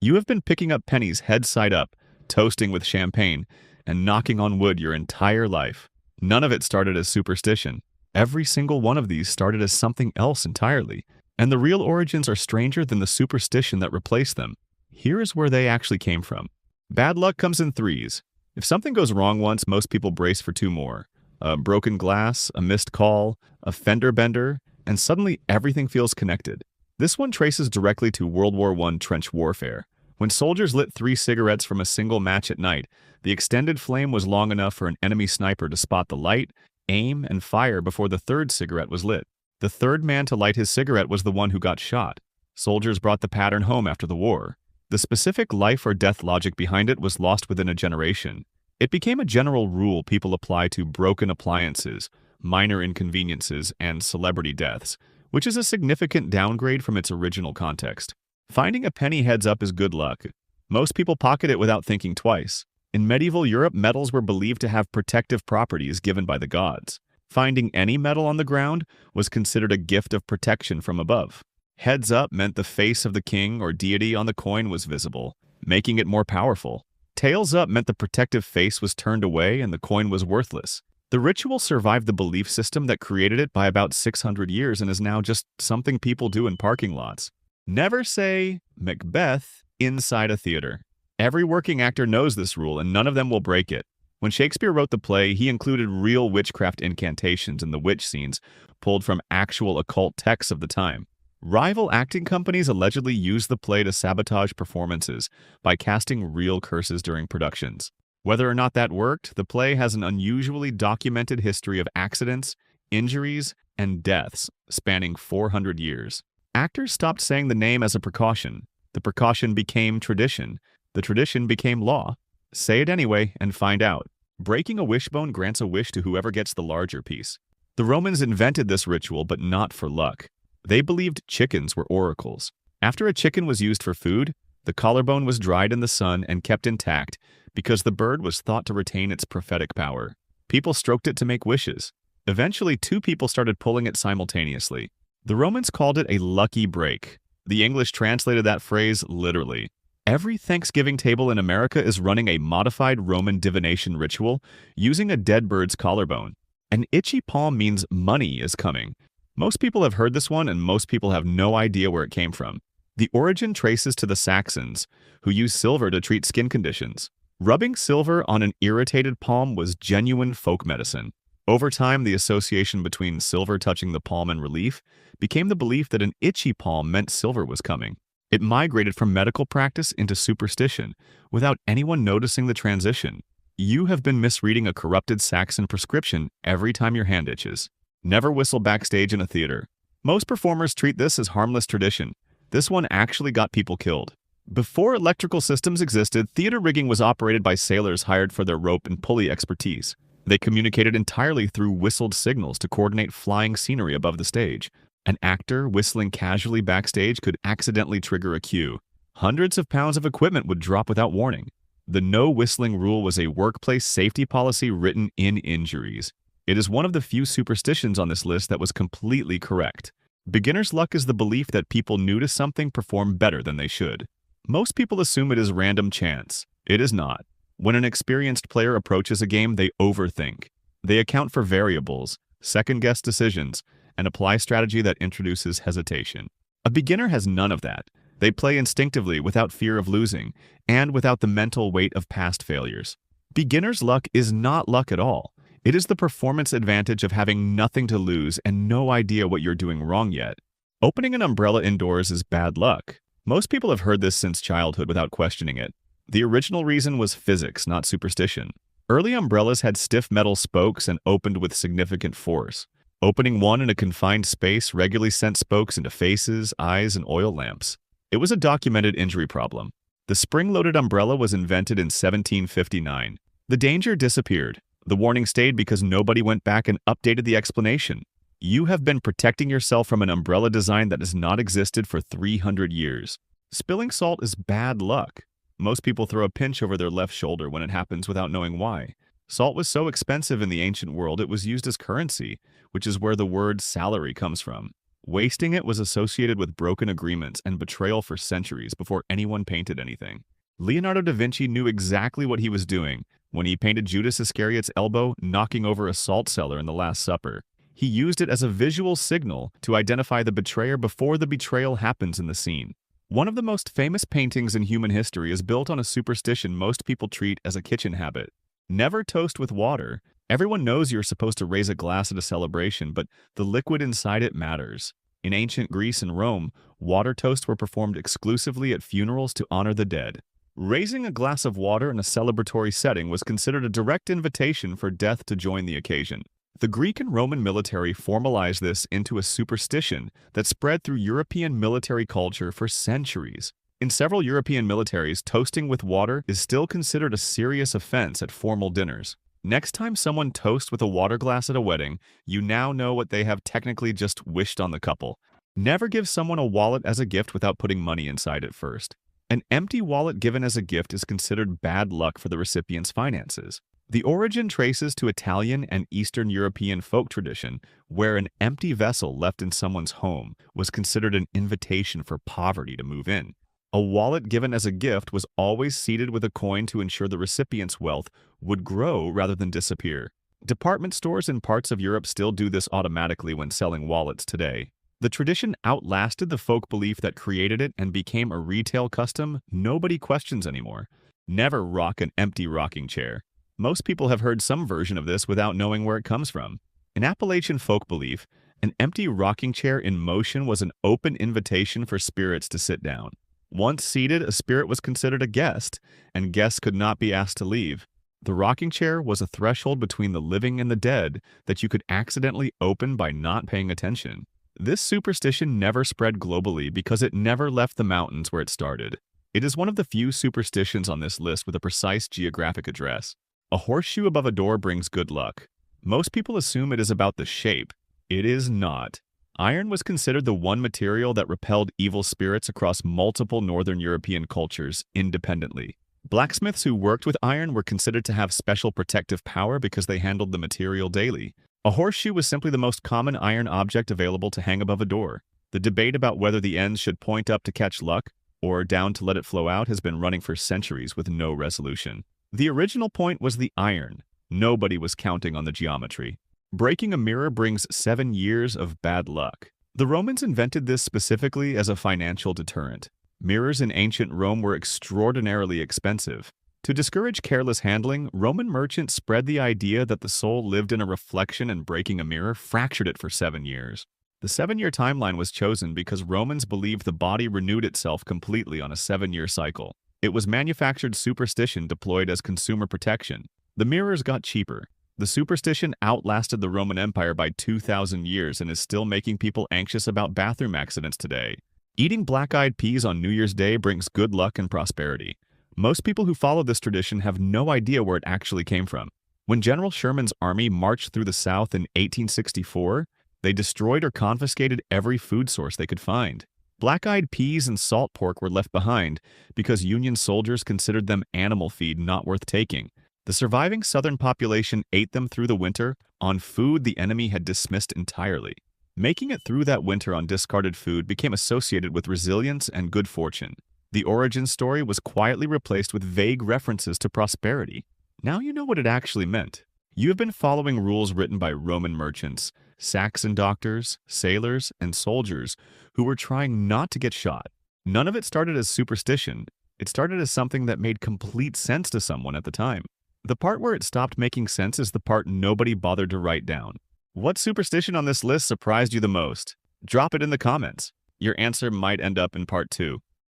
You have been picking up pennies head side up, toasting with champagne, and knocking on wood your entire life. None of it started as superstition. Every single one of these started as something else entirely, and the real origins are stranger than the superstition that replaced them. Here is where they actually came from. Bad luck comes in threes. If something goes wrong once, most people brace for two more. A broken glass, a missed call, a fender bender, and suddenly everything feels connected. This one traces directly to World War I trench warfare. When soldiers lit 3 cigarettes from a single match at night, the extended flame was long enough for an enemy sniper to spot the light, aim, and fire before the third cigarette was lit. The third man to light his cigarette was the one who got shot. Soldiers brought the pattern home after the war. The specific life or death logic behind it was lost within a generation. It became a general rule people apply to broken appliances, minor inconveniences, and celebrity deaths, which is a significant downgrade from its original context. Finding a penny heads up is good luck. Most people pocket it without thinking twice. In medieval Europe, medals were believed to have protective properties given by the gods. Finding any medal on the ground was considered a gift of protection from above. Heads up meant the face of the king or deity on the coin was visible, making it more powerful. Tails up meant the protective face was turned away and the coin was worthless. The ritual survived the belief system that created it by about 600 years and is now just something people do in parking lots. Never say Macbeth inside a theater. Every working actor knows this rule and none of them will break it. When Shakespeare wrote the play, he included real witchcraft incantations in the witch scenes, pulled from actual occult texts of the time. Rival acting companies allegedly used the play to sabotage performances by casting real curses during productions. Whether or not that worked, the play has an unusually documented history of accidents, injuries, and deaths spanning 400 years. Actors stopped saying the name as a precaution. The precaution became tradition. The tradition became law. Say it anyway and find out. Breaking a wishbone grants a wish to whoever gets the larger piece. The Romans invented this ritual, but not for luck. They believed chickens were oracles. After a chicken was used for food, the collarbone was dried in the sun and kept intact because the bird was thought to retain its prophetic power. People stroked it to make wishes. Eventually, 2 people started pulling it simultaneously. The Romans called it a lucky break. The English translated that phrase literally. Every Thanksgiving table in America is running a modified Roman divination ritual using a dead bird's collarbone. An itchy palm means money is coming. Most people have heard this one, and most people have no idea where it came from. The origin traces to the Saxons, who used silver to treat skin conditions. Rubbing silver on an irritated palm was genuine folk medicine. Over time, the association between silver touching the palm and relief became the belief that an itchy palm meant silver was coming. It migrated from medical practice into superstition, without anyone noticing the transition. You have been misreading a corrupted Saxon prescription every time your hand itches. Never whistle backstage in a theater. Most performers treat this as harmless tradition. This one actually got people killed. Before electrical systems existed, theater rigging was operated by sailors hired for their rope and pulley expertise. They communicated entirely through whistled signals to coordinate flying scenery above the stage. An actor whistling casually backstage could accidentally trigger a cue. Hundreds of pounds of equipment would drop without warning. The no whistling rule was a workplace safety policy written in injuries. It is one of the few superstitions on this list that was completely correct. Beginner's luck is the belief that people new to something perform better than they should. Most people assume it is random chance. It is not. When an experienced player approaches a game, they overthink. They account for variables, second-guess decisions, and apply strategy that introduces hesitation. A beginner has none of that. They play instinctively without fear of losing, and without the mental weight of past failures. Beginner's luck is not luck at all. It is the performance advantage of having nothing to lose and no idea what you're doing wrong yet. Opening an umbrella indoors is bad luck. Most people have heard this since childhood without questioning it. The original reason was physics, not superstition. Early umbrellas had stiff metal spokes and opened with significant force. Opening one in a confined space regularly sent spokes into faces, eyes, and oil lamps. It was a documented injury problem. The spring-loaded umbrella was invented in 1759. The danger disappeared. The warning stayed because nobody went back and updated the explanation. You have been protecting yourself from an umbrella design that has not existed for 300 years. Spilling salt is bad luck. Most people throw a pinch over their left shoulder when it happens without knowing why. Salt was so expensive in the ancient world it was used as currency, which is where the word salary comes from. Wasting it was associated with broken agreements and betrayal for centuries before anyone painted anything. Leonardo da Vinci knew exactly what he was doing when he painted Judas Iscariot's elbow knocking over a salt cellar in the Last Supper. He used it as a visual signal to identify the betrayer before the betrayal happens in the scene. One of the most famous paintings in human history is built on a superstition most people treat as a kitchen habit. Never toast with water. Everyone knows you're supposed to raise a glass at a celebration, but the liquid inside it matters. In ancient Greece and Rome, water toasts were performed exclusively at funerals to honor the dead. Raising a glass of water in a celebratory setting was considered a direct invitation for death to join the occasion. The Greek and Roman military formalized this into a superstition that spread through European military culture for centuries. In several European militaries, toasting with water is still considered a serious offense at formal dinners. Next time someone toasts with a water glass at a wedding, you now know what they have technically just wished on the couple. Never give someone a wallet as a gift without putting money inside it first. An empty wallet given as a gift is considered bad luck for the recipient's finances. The origin traces to Italian and Eastern European folk tradition, where an empty vessel left in someone's home was considered an invitation for poverty to move in. A wallet given as a gift was always seated with a coin to ensure the recipient's wealth would grow rather than disappear. Department stores in parts of Europe still do this automatically when selling wallets today. The tradition outlasted the folk belief that created it and became a retail custom nobody questions anymore. Never rock an empty rocking chair. Most people have heard some version of this without knowing where it comes from. In Appalachian folk belief, an empty rocking chair in motion was an open invitation for spirits to sit down. Once seated, a spirit was considered a guest, and guests could not be asked to leave. The rocking chair was a threshold between the living and the dead that you could accidentally open by not paying attention. This superstition never spread globally because it never left the mountains where it started. It is one of the few superstitions on this list with a precise geographic address. A horseshoe above a door brings good luck. Most people assume it is about the shape. It is not. Iron was considered the one material that repelled evil spirits across multiple Northern European cultures independently. Blacksmiths who worked with iron were considered to have special protective power because they handled the material daily. A horseshoe was simply the most common iron object available to hang above a door. The debate about whether the ends should point up to catch luck or down to let it flow out has been running for centuries with no resolution. The original point was the iron. Nobody was counting on the geometry. Breaking a mirror brings 7 years of bad luck. The Romans invented this specifically as a financial deterrent. Mirrors in ancient Rome were extraordinarily expensive. To discourage careless handling, Roman merchants spread the idea that the soul lived in a reflection, and breaking a mirror fractured it for 7 years. The 7-year timeline was chosen because Romans believed the body renewed itself completely on a 7-year cycle. It was manufactured superstition deployed as consumer protection. The mirrors got cheaper. The superstition outlasted the Roman Empire by 2,000 years and is still making people anxious about bathroom accidents today. Eating black-eyed peas on New Year's Day brings good luck and prosperity. Most people who follow this tradition have no idea where it actually came from. When General Sherman's army marched through the South in 1864, they destroyed or confiscated every food source they could find. Black-eyed peas and salt pork were left behind because Union soldiers considered them animal feed not worth taking. The surviving Southern population ate them through the winter on food the enemy had dismissed entirely. Making it through that winter on discarded food became associated with resilience and good fortune. The origin story was quietly replaced with vague references to prosperity. Now you know what it actually meant. You have been following rules written by Roman merchants, Saxon doctors, sailors, and soldiers who were trying not to get shot. None of it started as superstition. It started as something that made complete sense to someone at the time. The part where it stopped making sense is the part nobody bothered to write down. What superstition on this list surprised you the most? Drop it in the comments. Your answer might end up in part 2.